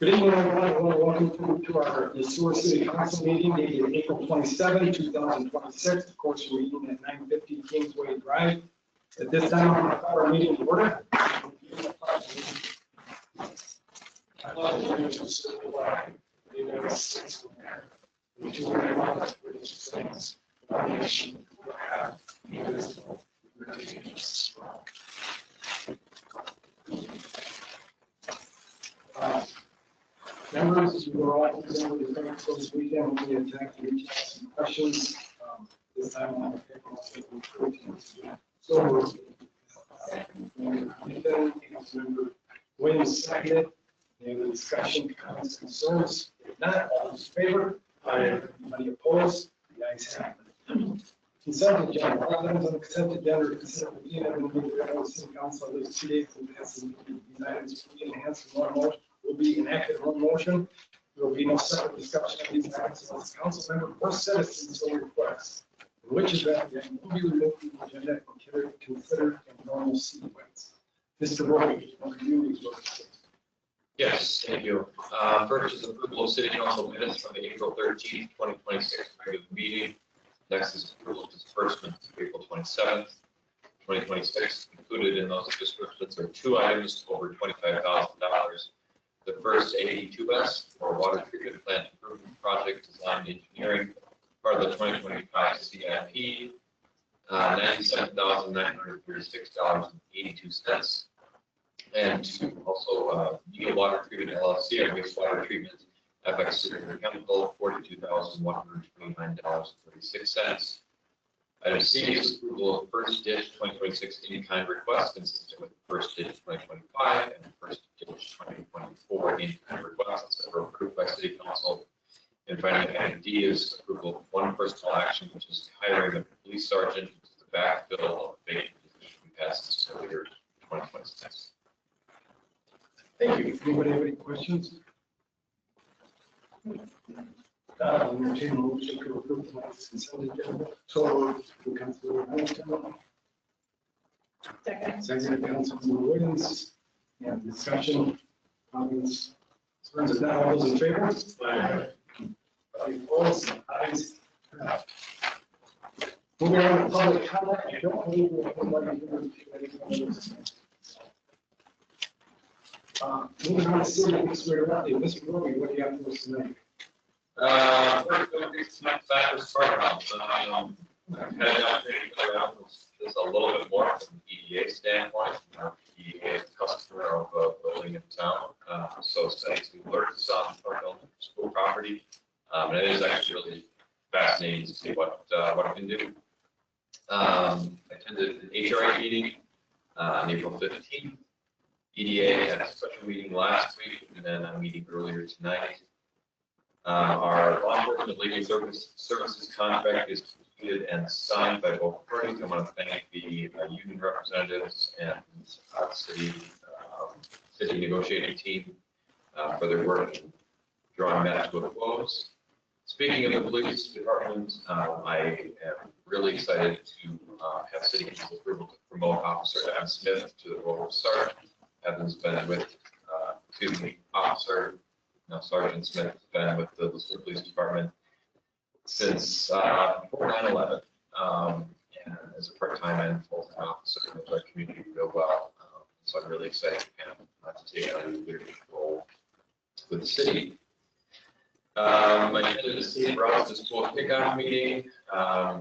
Good evening, everyone. I want to welcome you to our Sueur City Council meeting dated April 27, 2026. Of course, we're meeting at 950 Kingsway Drive. At this time, I'm going to call our meeting to order. I love the United States of America, the United States of America, which is where I love British things. Our nation will have indivisible liberties. Members, you were all presented with the events this weekend. We had to reach out some questions. This time, I'm going to take so, Councilmember Williams seconded. Any discussion, comments, concerns? If not, all those in favor? Aye. Anybody opposed? The ayes have it. Consent agenda. All items on the consent agenda are considered routine and will be read by the City Council those 2 days and passing these items will be enhanced in one motion. Will be enacted in one motion. There will be no separate discussion of these items unless council member or citizens so request. Which is that the item will be removed from the agenda and considered in normal sequence. Mr. Roy, will you read those? Yes, thank you. First is approval of City Council minutes from the April 13th, 2026 regular meeting. Next is approval of disbursements of April 27th, 2026. Included in those disbursements are 2 items over $25,000. The first AE2S or water treatment plant improvement project design engineering, part of the 2025 CIP, $97,936.82. And also Eagle Water Treatment LLC or wastewater treatment FX Sueur Chemical, $42,129.36. Item C is approval of first ditch 2026 in-kind request consistent with first ditch 2025 and first ditch 2024 in-kind requests that were approved by City Council. And finally, item D is approval of one personal action, which is hiring a police sergeant to the backfill of a vacant position we passed this earlier 2026. Thank you. Anybody have any questions? Entertain a motion to approve the consent agenda. So, Councilor Hamilton. Second, Councilor Williams. And discussion, comments, concerns. If not, all those in favor? Aye. Opposed? Ayes. Moving on to public comment. I don't believe we have anybody here. Moving on to city administrator update. Mr. Roby, what do you have for us tonight? First, going to be some factors for us. I've had the opportunity to go around this a little bit more from the EDA standpoint. EDA is a customer of a building in town. So since we learned this on our school property, and it is actually really fascinating to see what it can do. I attended an HRA meeting on April 15th. EDA had a special meeting last week and then a meeting earlier tonight. Our law enforcement legal services contract is completed and signed by both parties. I want to thank the union representatives and city negotiating team for their work in drawing that to a close. Speaking of the police department, I am really excited to have City Council approval to promote Officer Evan Smith to the role of Sergeant. Evan's been with, Sergeant Smith has been with the Sueur Police Department since before 9/11, and as a part-time and full-time officer knows our community real well. So I'm really excited for him to take on a leadership role with the city. I attended the State Brownsville School kickoff meeting.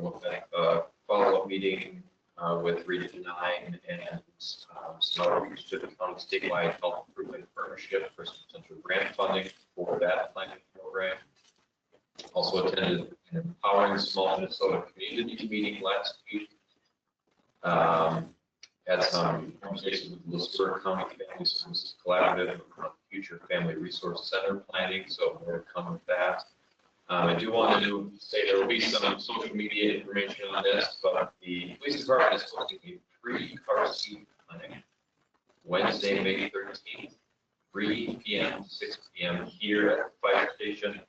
We'll have a follow-up meeting with Region 9 and some outreach to the county statewide health improvement partnership for some potential grant funding for that planning program. Also attended an Empowering Small Minnesota Community meeting last week. Had some conversations with the Sueur County Family Services Collaborative on future Family Resource Center planning, so more to come with that. I do want to say there will be some social media information on this, but the police department is hosting a free car seat clinic Wednesday, May 13th, 3 p.m. to 6 p.m. here at the fire station.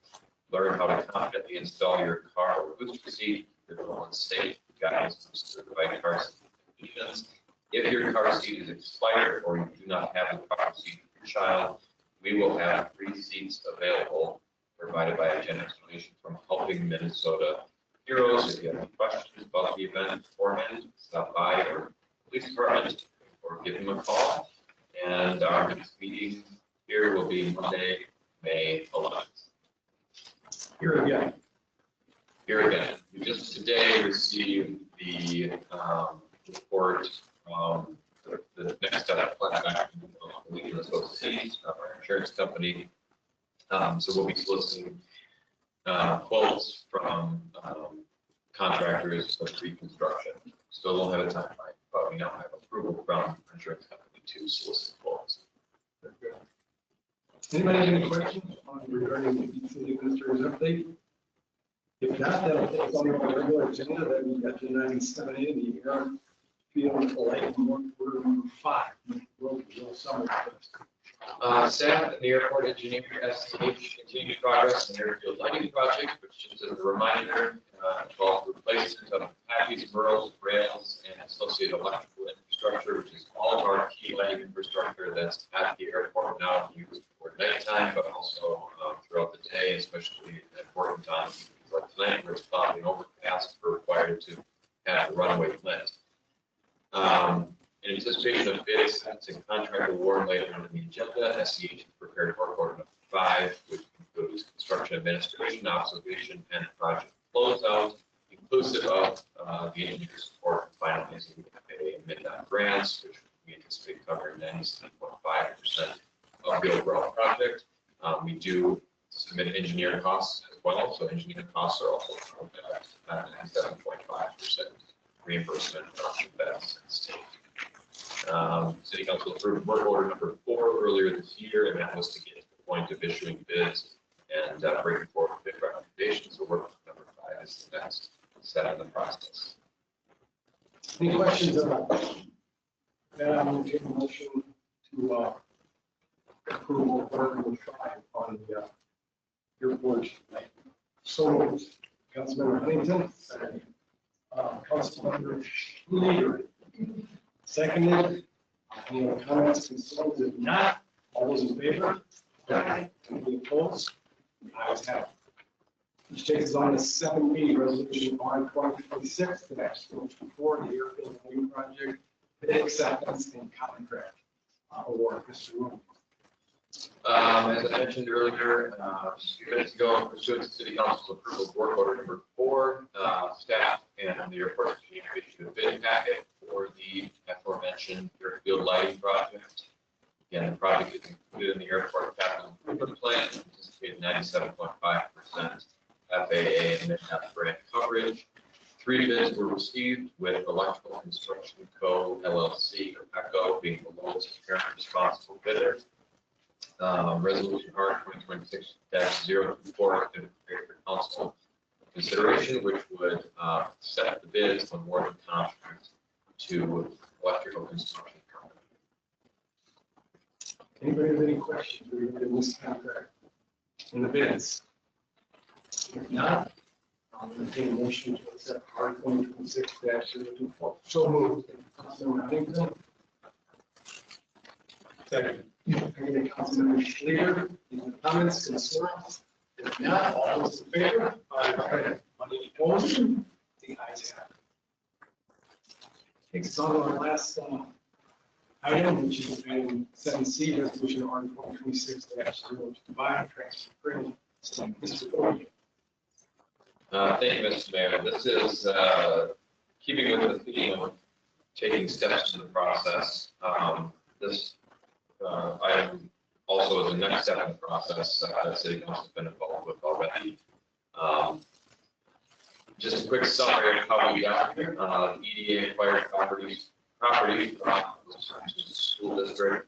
Learn how to confidently install your car or booster seat. You're going safe guidance from certified car seat technicians. If your car seat is expired or you do not have the proper seat for your child, we will have have free seats available, provided by a generous donation from Helping Minnesota Heroes. If you have any questions about the event beforehand, stop by our police department or give them a call. And our next meeting here will be Monday, May 11th. Here again. Here again, we just today received the report from the next step of plan back from the League of Associations, our insurance company. So we'll be soliciting quotes from contractors for reconstruction. Still don't have a timeline, but we now have approval from our insurance company to solicit quotes. Anybody have any questions regarding the city administrator's update? If not, that'll take us on our regular agenda that we got to 9:07 a.m. the airfield light work order number 5. Road summer. Staff and the airport engineer STH continued progress in the airfield lighting project, which just as a reminder, involves replacement of patches, murals, rails, and associated electrical infrastructure, which is all of our key lighting infrastructure that's at the airport now used for nighttime, but also throughout the day, especially at important times like tonight, where it's probably overcast or required to have the runway lit. In anticipation of bids and contract award later on in the agenda, SEH has prepared work order number 5, which includes construction administration, observation, and project closeout, inclusive of the engineer support and finalizing FAA and MIDDOT grants, which we anticipate covering 97.5% of the overall project. We do submit engineer costs as well, so engineer costs are also at 97.5% reimbursement from the state. City Council approved work order number 4 earlier this year, and that was to get to the point of issuing bids and bringing forward bid recommendations. So work order number 5 is the next step in the process. Any questions about that? I'm going to take a motion to approve work order number 5 on the airport. So, Councilmember Huntington, Councilmember Leader. Seconded. Any other comments, concerns? If not, all those in favor? Aye. Any opposed? Ayes have it. Which takes us on to 7B, resolution R 2026, the next for the airfield lighting project, bid acceptance and contract award. Mr. Room. As I mentioned earlier, just a few minutes ago, pursuant to City Council's approval of work order number 4, staff and the airport engineer issued a bid packet for the aforementioned airfield lighting project. Again, the project is included in the airport capital improvement plan, anticipated 97.5% FAA and MIDDOT grant coverage. 3 bids were received, with Electrical Construction Co. LLC, or ECHO, being the lowest apparent responsible bidder. Resolution R 2026-024 for council consideration, which would set the bids on award of contract to Electrical Construction Company. Anybody have any questions regarding this contract and the bids? If not, I'm going to take a motion to accept R 2026-024. So moved. Councilmember Huntington. Second. Councilmember Leader, any comments, concerns? If not, all those in favor? Aye. Any opposed? The ayes have it. Takes us on to our last item, which is item 7C, resolution R 2026-025, transfer credit. Mr. Gordon. Thank you, Mr. Mayor. This is keeping with the theme of taking steps in the process. This item also is the next step in the process that City Council has been involved with already. Just a quick summary of how we got here. The EDA acquired property the school district,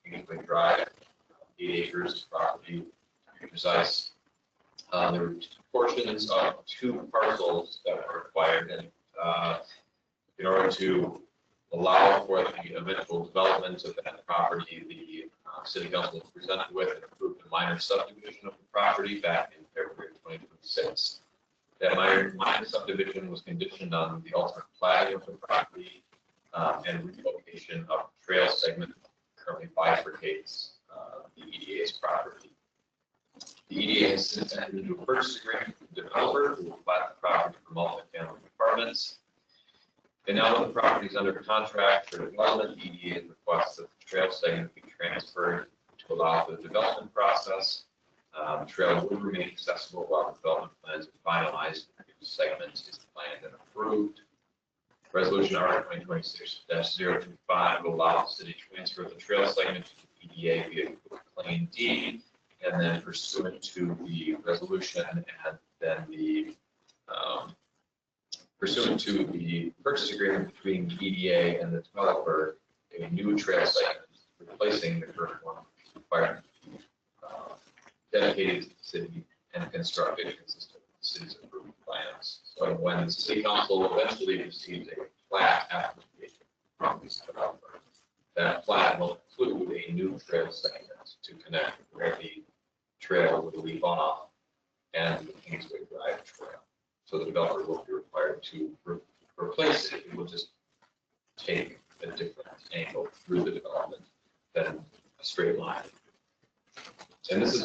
Kingsway Drive, 8 acres of property, to be precise. There were 2 portions of 2 parcels that were acquired, and in order to allow for the eventual development of that property, the City Council was presented with and approved a minor subdivision of the property back in February 2026. That minor subdivision was conditioned on the ultimate plating of the property and relocation of the trail segment that currently bifurcates the EDA's property. The EDA has since entered into a purchase agreement with the developer who will plat the property for multifamily apartments. And now that the property is under contract for development, the EDA requests that the trail segment be transferred to allow for the development process. The trail will remain accessible while the development plans are finalized. The new segment is planned and approved. Resolution R 2026-025 will allow the city to transfer the trail segment to the EDA via claim deed, and then pursuant to the resolution and then the pursuant to the purchase agreement between the EDA and the developer, a new trail segment replacing the current one required dedicated to the city and constructed consistent with the city's approved plans. So when the city council eventually receives a plat application from this developer, that plat will include a new trail segment to connect where the trail would leave off and the Kingsway Drive trail. So the developer will be required to replace it. It will just take a different angle through the development than a straight line. And this is,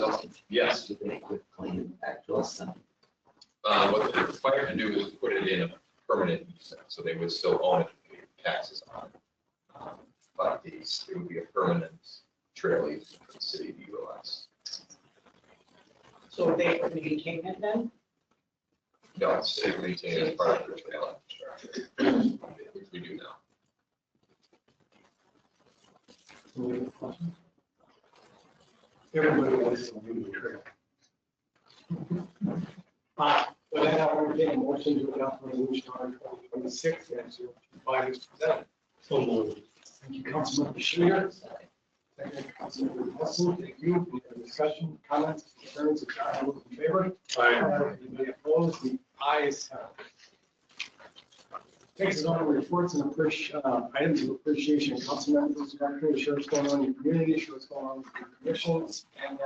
yes. They could claim it back to us. What they're required to do is put it in a permanent easement, so they would still own it, and pay taxes on it. But it would be a permanent trail easement for the city to utilize. So they would maintain it then? No, it's maintained as part of the trail infrastructure, which we do now. Everybody wants to do the trail. With that, I'll entertain a motion to adopt resolution R 2026-025 is presented. So moved. Thank you, Councilmember Sueur. Second, Councilmember Nelson. Thank you. Any other discussion, comments, concerns? If not, all those in favor? Aye. Anybody opposed? The ayes have it. Takes us on to reports and items of appreciation. Council members, directors, share what's going on in your community, share what's going on with your commissions, and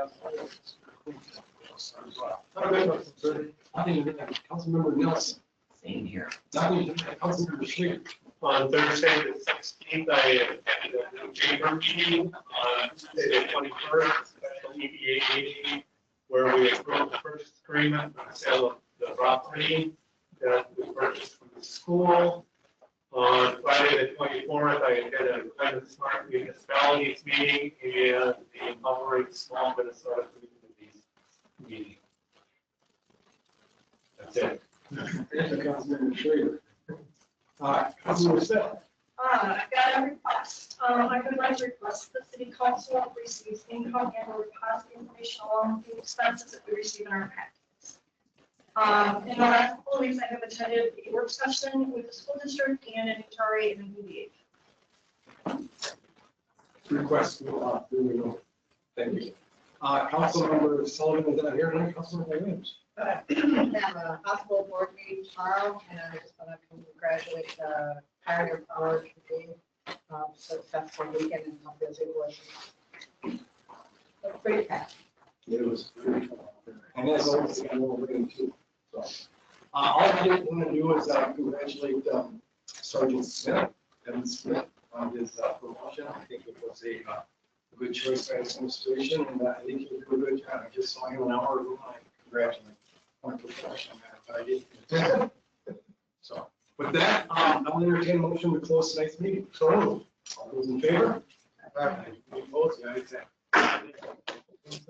nothing to that. Councilmember Nelson. Same here. Nothing to that. Councilmember Schlegel. On Thursday, the 16th, I attended a new chamber meeting. On Tuesday, the 21st, special EPA meeting where we approved the purchase agreement for the sale of the property that we purchased from the school. On Friday, the 24th, I attended a Climate Smart Municipalities meeting and the Empowering Small Minnesota Communities meeting. That's it. Thank you, Councilmember Schlegel. Councilmember Smith. I've got a request. I would like to request the city council receives income and or deposit information along with the expenses that we receive in our packets. In the last couple of weeks, I have attended a work session with the school district and an HRA and an EDA. Request. Thank you. Councilmember Sullivan is not here tonight. Councilmember Williams. I have a hospital board meeting tomorrow, and I just want to congratulate the Pioneer Power Committee, successful weekend and how busy it was. Pretty fast. It was pretty fun. And as always, I will bring too. So, all I did want to do is congratulate Sergeant Smith, Evan Smith, on his promotion. I think it was a good choice by his administration, and I think he did a good job. I just saw him an hour ago, and I congratulate him on the profession. I did. So, with that, I'll entertain a motion to close tonight's meeting. So, all those in favor? Any opposed? The ayes have it.